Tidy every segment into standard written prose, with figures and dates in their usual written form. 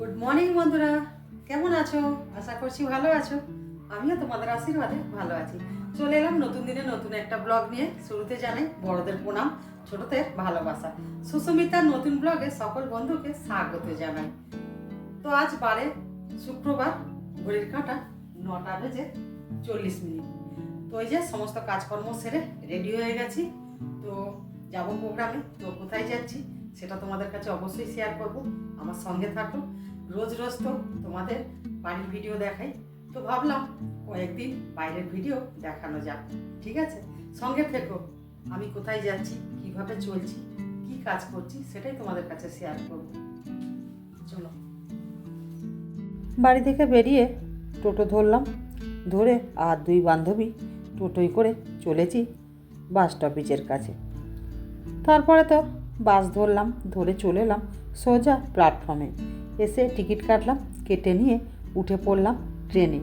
Good morning বন্ধুরা, কেমন আছো? আশা করছি ভালো আছো। আমিও তোমাদের আশীর্বাদে ভালো আছি। চলে এলাম নতুন দিনে নতুন একটা ব্লগ নিয়ে। শুরুতে জানাই বড়দের প্রণাম, ছোটদের ভালোবাসা। সুস্মিতার নতুন ব্লগে সকল বন্ধুকে স্বাগত জানাই। তো আজ বারে শুক্রবার, ঘড়ির কাঁটা 9:40। তো এই যে সমস্ত কাজকর্ম সেরে রেডি হয়ে গেছি। তো যাবো প্রোগ্রামে। তো কোথায় যাচ্ছি সেটা তোমাদের কাছে অবশ্যই শেয়ার করব। আমার সঙ্গে থাকো। রোজ রোজ তো তোমাদের বাড়ির ভিডিও দেখাই, তো ভাবলাম কয়েকদিন বাইরের ভিডিও দেখানো যাক। ঠিক আছে, সঙ্গে থেকো। আমি কোথায় যাচ্ছি, কিভাবে চলছি, কি কাজ করছি সেটাই তোমাদের কাছে শেয়ার করব। চলো। বাড়ি থেকে বেরিয়ে টোটো ধরলাম, ধরে আর দুই বান্ধবী টোটোয় করে চলেছি বাস স্টপেজের কাছে। তারপরে তো বাস ধরলাম, ধরে চলে এলাম সোজা প্ল্যাটফর্মে। এসে টিকিট কাটলাম, কেটে নিয়ে উঠে পড়লাম ট্রেনে।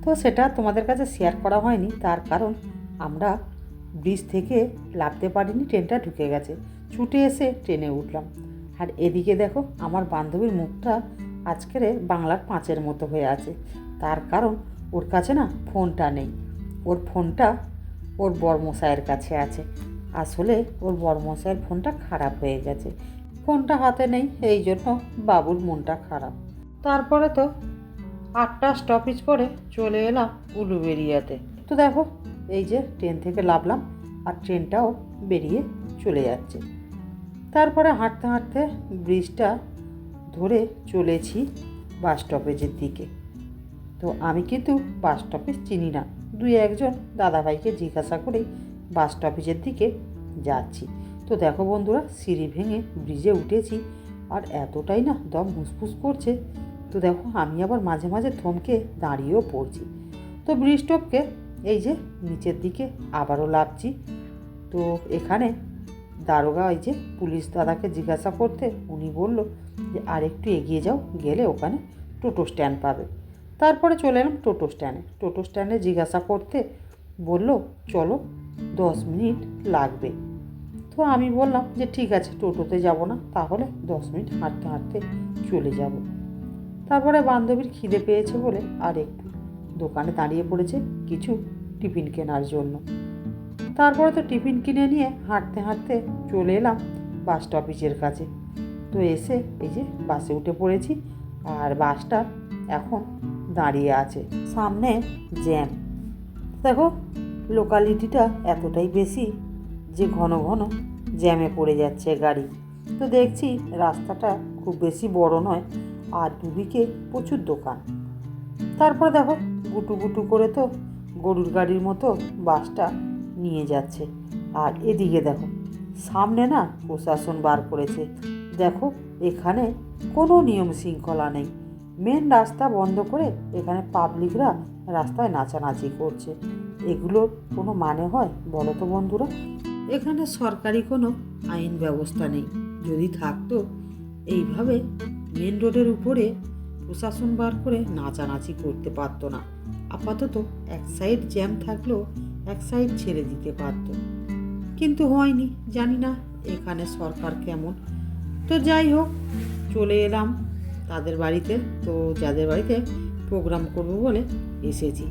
তো সেটা তোমাদের কাছে শেয়ার করা হয়নি, তার কারণ আমরা ব্রিজ থেকে নামতে পারিনি, ট্রেনটা ঢুকে গেছে। ছুটে এসে ট্রেনে উঠলাম। আর এদিকে দেখো আমার বান্ধবীর মুখটা আজকের বাংলার 5-এর মতো হয়ে আছে। তার কারণ ওর কাছে না ফোনটা নেই, ওর ফোনটা ওর বড়মশাইয়ের কাছে আছে। আসলে ওর বড়মশাইয়ের ফোনটা খারাপ হয়ে গেছে, ফোনটা হাতে নেই, এই জন্য বাবুর মনটা খারাপ। তারপরে তো 8টা স্টপেজ করে চলে এলাম উলুবেড়িয়াতে। তো দেখো এই যে ট্রেন থেকে নামলাম আর ট্রেনটাও বেরিয়ে চলে যাচ্ছে। তারপরে হাঁটতে হাঁটতে ব্রিজটা ধরে চলেছি বাস স্টপেজের দিকে। তো আমি কিন্তু বাস স্টপেজ চিনি না, 2-1 দাদাভাইকে জিজ্ঞাসা করেই বাস স্টপেজের দিকে যাচ্ছি। তো দেখো বন্ধুরা, সিঁড়ি ভেঙে ব্রিজে উঠেছি আর এতটাই না দম ফুসফুস করছে। তো দেখো আমি আবার মাঝে মাঝে থমকে দাঁড়িয়েও পড়ছি। তো ব্রিজ টপকে এই যে নিচের দিকে আবারও নামছি। তো এখানে দারোগা এই যে পুলিশ দাদাকে জিজ্ঞাসা করতে উনি বলল যে আর একটু এগিয়ে যাও, গেলে ওখানে টোটো স্ট্যান্ড পাবে। তারপরে চলে এলাম টোটো স্ট্যান্ডে। টোটো স্ট্যান্ডে জিজ্ঞাসা করতে বলল চলো 10 মিনিট লাগবে। তো আমি বললাম যে ঠিক আছে, টোটোতে যাব না, তাহলে 10 মিনিট হাঁটতে হাঁটতে চলে যাব। তারপরে বান্ধবীর খিদে পেয়েছে বলে আর একটু দোকানে দাঁড়িয়ে পড়েছে কিছু টিফিন কেনার জন্য। তারপরে তো টিফিন কিনে নিয়ে হাঁটতে হাঁটতে চলে এলাম বাস স্টপেজের কাছে। তো এসে এই যে বাসে উঠে পড়েছি আর বাসটা এখন দাঁড়িয়ে আছে, সামনে জ্যাম। দেখো লোকালিটিটা এতটাই বেশি যে ঘন ঘন জ্যামে পড়ে যাচ্ছে গাড়ি। তো দেখছি রাস্তাটা খুব বেশি বড় নয় আর দুদিকে প্রচুর দোকান। তারপরে দেখো গুটু গুটু করে তো গরুর গাড়ির মতো বাসটা নিয়ে যাচ্ছে। আর এদিকে দেখো সামনে না প্রশাসন বার করেছে। দেখো এখানে কোনো নিয়ম শৃঙ্খলা নেই, মেন রাস্তা বন্ধ করে এখানে পাবলিকরা রাস্তায় নাচানাচি করছে। এগুলোর কোনো মানে হয় বলো তো বন্ধুরা? এখানে সরকারি কোনো আইন ব্যবস্থা নেই। যদি থাকতো এইভাবে মেন রোডের উপরে প্রশাসন বার করে নাচানাচি করতে পারতো না। আপাতত এক সাইড জ্যাম থাকলেও এক সাইড ছেড়ে দিতে পারতো, কিন্তু হয়নি। জানি না এখানে সরকার কেমন। তো যাই হোক, চলে এলাম তাদের বাড়িতে। তো যাদের বাড়িতে প্রোগ্রাম করব বলে এসেছি।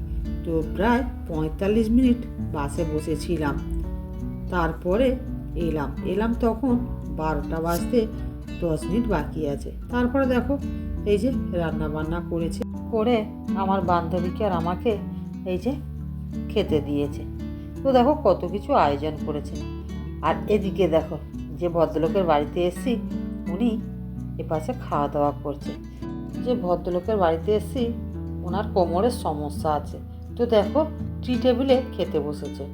তো প্রায় 45 মিনিট বাসে বসেছিলাম, তারপরে এলাম তখন 12টা বাজতে 10 মিনিট বাকি আছে। তারপরে দেখো এই যে রান্না বান্না করেছে, করে আমার বান্ধবীকে আর আমাকে এই যে খেতে দিয়েছে। তো দেখো কত কিছু আয়োজন করেছে। আর এদিকে দেখো যে ভদ্রলোকের বাড়িতে এসেছি উনি এপাশে খাওয়া দাওয়া করছে। যে ভদ্রলোকের বাড়িতে এসেছি ওনার কোমরের সমস্যা আছে, তো দেখো টি টেবিলে খেতে বসেছে।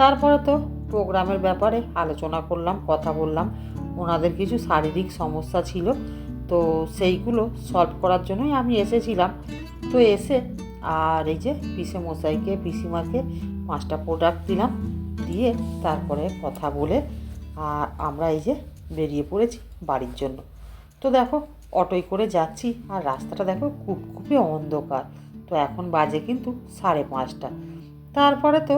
তারপরে তো প্রোগ্রামের ব্যাপারে আলোচনা করলাম, কথা বললাম। ওনাদের কিছু শারীরিক সমস্যা ছিল, তো সেইগুলো সলভ করার জন্যই আমি এসেছিলাম। তো এসে আর এই যে পিসেমশাইকে পিসিমাকে 5টা প্রোডাক্ট দিলাম, দিয়ে তারপরে কথা বলে আর আমরা এই যে বেরিয়ে পড়েছি বাড়ির জন্য। তো দেখো অটোয় করে যাচ্ছি আর রাস্তাটা দেখো কুপকুপে অন্ধকার। তো এখন বাজে কিন্তু 5:30। তারপরে তো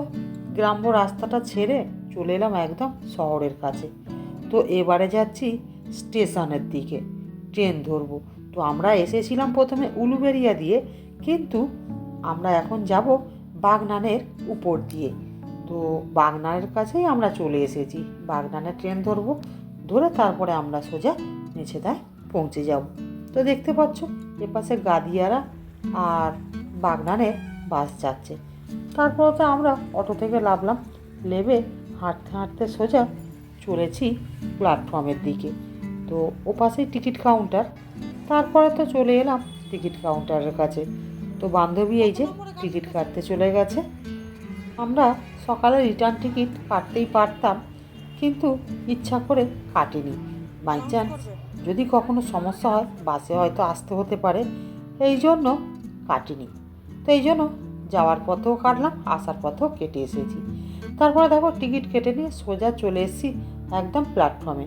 গ্রাম্য রাস্তাটা ছেড়ে চলে এলাম একদম শহরের কাছে। তো এবারে যাচ্ছি স্টেশনের দিকে। ট্রেন ধরবো। তো আমরা এসেছিলাম প্রথমে উলুবেড়িয়া দিয়ে, কিন্তু আমরা এখন যাব বাগনানের উপর দিয়ে। তো বাগনানের কাছেই আমরা চলে এসেছি। বাগনানের ট্রেন ধরবো, ধরে তারপরে আমরা সোজা মেছেদায় পৌঁছে যাব। তো দেখতে পাচ্ছ এপাশে গাদিয়ারা আর বাগনানের বাস যাচ্ছে। তারপরে তো আমরা অটো থেকে নামলাম, নেমে হাঁটতে হাঁটতে সোজা চলেছি প্ল্যাটফর্মের দিকে। তো ওপাশেই টিকিট কাউন্টার। তারপরে তো চলে এলাম টিকিট কাউন্টারের কাছে। তো বান্ধবী এই যে টিকিট কাটতে চলে গেছে। আমরা সকালে রিটার্ন টিকিট কাটতেই পারতাম, কিন্তু ইচ্ছা করে কাটিনি। বাই চান্স যদি কখনো সমস্যা হয়, বাসে হয়তো আসতে হতে পারে, এই জন্য কাটিনি। তো এই জন্য যাওয়ার পথেও কাটলাম, আসার পথেও কেটে এসেছি। তারপরে দেখো টিকিট কেটে নিয়ে সোজা চলে এসেছি একদম প্ল্যাটফর্মে।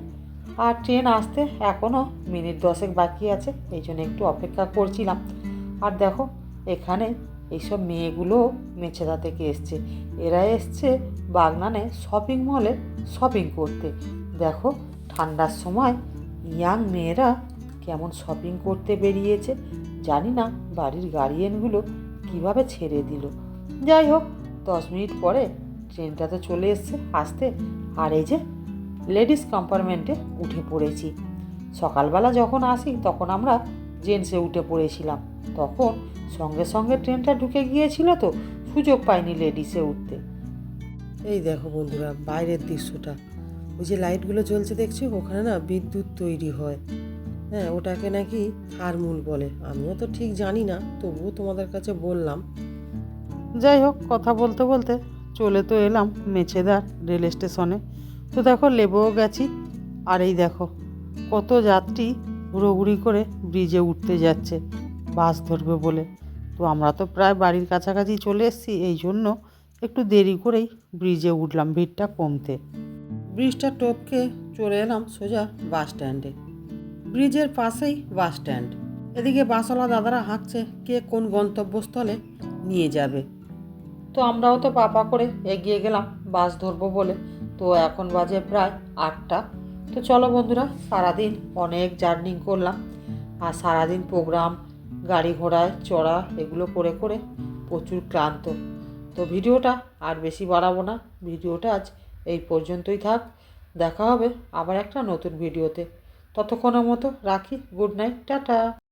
আর ট্রেন আসতে এখনও মিনিট 10 বাকি আছে, এই জন্য একটু অপেক্ষা করছিলাম। আর দেখো এখানে এইসব মেয়েগুলো মেছেদা থেকে এসছে। এরা এসছে বাগনানে শপিং মলে শপিং করতে। দেখো ঠান্ডার সময় ইয়াং মেয়েরা কেমন শপিং করতে বেরিয়েছে। জানি না বাড়ির গার্ডিয়ানগুলো কীভাবে ছেড়ে দিল। যাই হোক, 10 মিনিট পরে ট্রেনটা তো চলে এসছে আসতে। আর এই যে লেডিস কম্পার্টমেন্টে উঠে পড়েছি। সকালবেলা যখন আসি তখন আমরা জেন্টসে উঠে পড়েছিলাম, তখন সঙ্গে সঙ্গে ট্রেনটা ঢুকে গিয়েছিল, তো সুযোগ পাইনি লেডিসে উঠতে। এই দেখো বন্ধুরা বাইরের দৃশ্যটা, ওই যে লাইটগুলো জ্বলছে দেখছি, ওখানে না বিদ্যুৎ তৈরি হয়। হ্যাঁ, ওটাকে নাকি থার্মুল বলে। আমিও তো ঠিক জানি না, তবুও তোমাদের কাছে বললাম। যাই হোক, কথা বলতে বলতে চলে তো এলাম মেছেদার রেল স্টেশনে। তো দেখো লেবও গেছি। আর এই দেখো কত যাত্রী ঘুরোঘুরি করে ব্রিজে উঠতে যাচ্ছে বাস ধরবে বলে। তো আমরা তো প্রায় বাড়ির কাছাকাছি চলে এসেছি, এই জন্য একটু দেরি করেই ব্রিজে উঠলাম ভিড়টা কমতে। ব্রিজটা টপকে চলে এলাম সোজা বাস স্ট্যান্ডে। ব্রিজের পাশেই বাস স্ট্যান্ড। এদিকে বাসওয়ালা দাদারা হাঁকছে কে কোন গন্তব্যস্থলে নিয়ে যাবে। তো আমরাও তো পাপা করে এগিয়ে গেলাম বাস ধরবো বলে। তো এখন বাজে প্রায় 8টা। তো চলো বন্ধুরা, সারাদিন অনেক জার্নি করলাম, আর সারাদিন প্রোগ্রাম, গাড়ি ঘোড়ায় চড়া, এগুলো করে করে প্রচুর ক্লান্ত। তো ভিডিওটা আর বেশি বাড়াবো না, ভিডিওটা আজ এই পর্যন্তই থাক। দেখা হবে আবার একটা নতুন ভিডিওতে। ততক্ষণের মতো রাখি, গুড নাইট, টাটা।